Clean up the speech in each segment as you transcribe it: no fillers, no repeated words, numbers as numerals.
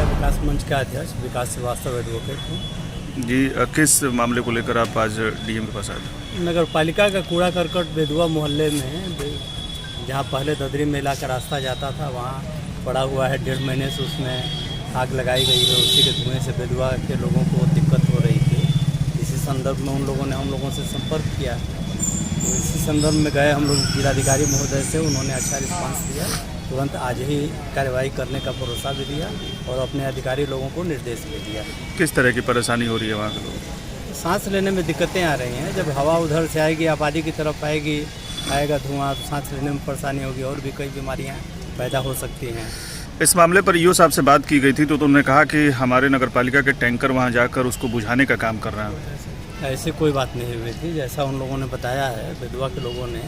विकास मंच का अध्यक्ष विकास श्रीवास्तव एडवोकेट हूँ। जी, किस मामले को लेकर आप आज डीएम के पास आए थे? नगर पालिका का कूड़ा करकट बेदुआ मोहल्ले में, जहाँ पहले ददरी मेला का रास्ता जाता था, वहाँ पड़ा हुआ है 1.5 महीने से। उसमें आग लगाई गई है। उसी के धुएँ से बेदुआ के लोगों को दिक्कत हो रही थी। इसी संदर्भ में उन लोगों ने हम लोगों से संपर्क किया, तो इसी संदर्भ में गए हम लोग जिलाधिकारी महोदय से। उन्होंने अच्छा रिस्पांस दिया, तुरंत आज ही कार्रवाई करने का भरोसा भी दिया और अपने अधिकारी लोगों को निर्देश भी दिया। किस तरह की परेशानी हो रही है वहाँ के लोगों को? सांस लेने में दिक्कतें आ रही हैं। जब हवा उधर से आएगी, आबादी की तरफ आएगा धुआं, तो सांस लेने में परेशानी होगी और भी कई बीमारियां पैदा हो सकती हैं। इस मामले पर ईओ साहब से बात की गई थी, तो उन्होंने कहा कि हमारे नगर पालिका के टैंकर वहाँ जाकर उसको बुझाने का काम कर रहे हैं। ऐसे कोई बात नहीं हुई थी, जैसा उन लोगों ने बताया है, बेदुआ के लोगों ने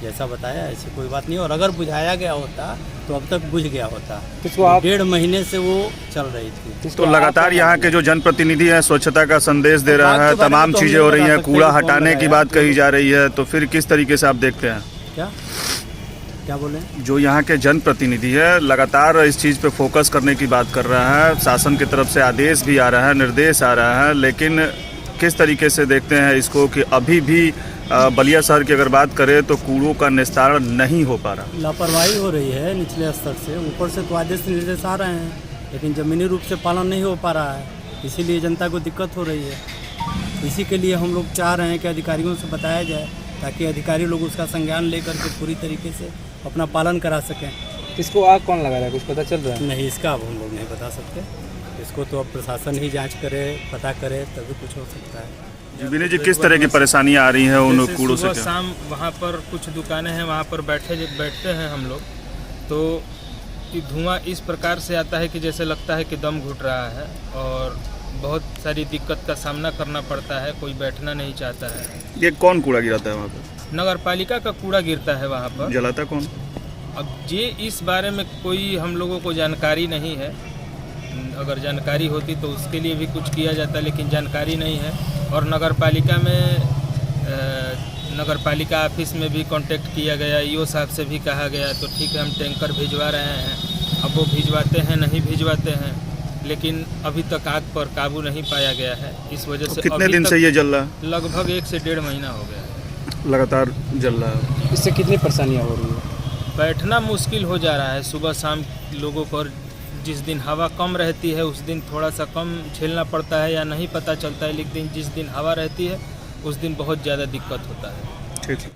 जैसा बताया, ऐसी कोई बात नहीं। और अगर बुझाया गया होता तो अब तक बुझ गया होता। 1.5 महीने से वो चल रही थी। तो लगातार यहाँ के जो जनप्रतिनिधि हैं स्वच्छता का संदेश दे रहा है, तमाम चीजें हो रही हैं, कूड़ा हटाने की बात कही जा रही है, तो फिर किस तरीके से आप देखते हैं? क्या बोले? जो यहाँ के जनप्रतिनिधि है लगातार इस चीज़ पे फोकस करने की बात कर रहा है, शासन की तरफ से आदेश भी आ रहा है, निर्देश आ रहा है, लेकिन किस तरीके से देखते हैं इसको कि अभी भी बलिया शहर की अगर बात करें तो कूड़ों का निस्तारण नहीं हो पा रहा? लापरवाही हो रही है निचले स्तर से। ऊपर से तो आदेश निर्देश आ रहे हैं, लेकिन ज़मीनी रूप से पालन नहीं हो पा रहा है, इसीलिए जनता को दिक्कत हो रही है। इसी के लिए हम लोग चाह रहे हैं कि अधिकारियों से बताया जाए, ताकि अधिकारी लोग उसका संज्ञान लेकर के पूरी तरीके से अपना पालन करा सकें। इसको आग कौन लगा रहा है, कुछ पता चल रहा है? नहीं, इसका अब हम लोग नहीं बता सकते। इसको तो अब प्रशासन ही जांच करे, पता करे, तभी कुछ हो सकता है। विनय जी, किस तरह की परेशानियां आ रही हैं उन कूड़ों से? सुबह शाम वहाँ पर कुछ दुकानें हैं, वहाँ पर बैठते हैं हम लोग, तो धुआं इस प्रकार से आता है कि जैसे लगता है कि दम घुट रहा है और बहुत सारी दिक्कत का सामना करना पड़ता है। कोई बैठना नहीं चाहता है। ये कौन कूड़ा गिराता है वहाँ पर? नगर पालिका का कूड़ा गिरता है वहाँ पर। जलाता कौन? अब ये इस बारे में कोई हम लोगों को जानकारी नहीं है। अगर जानकारी होती तो उसके लिए भी कुछ किया जाता, लेकिन जानकारी नहीं है। और नगर पालिका में नगर पालिका ऑफिस में भी कांटेक्ट किया गया, ईओ साहब से भी कहा गया, तो ठीक है हम टैंकर भिजवा रहे हैं। अब वो भिजवाते हैं, नहीं भिजवाते हैं, लेकिन अभी तक आग पर काबू नहीं पाया गया है। इस वजह से कितने दिन से ये जल रहा है? लगभग 1 से 1.5 महीना हो गया है लगातार जल रहा है। इससे कितनी परेशानियाँ हो रही है? बैठना मुश्किल हो जा रहा है सुबह शाम लोगों को। जिस दिन हवा कम रहती है उस दिन थोड़ा सा कम झेलना पड़ता है या नहीं पता चलता है, लेकिन जिस दिन हवा रहती है उस दिन बहुत ज़्यादा दिक्कत होता है। ठीक है।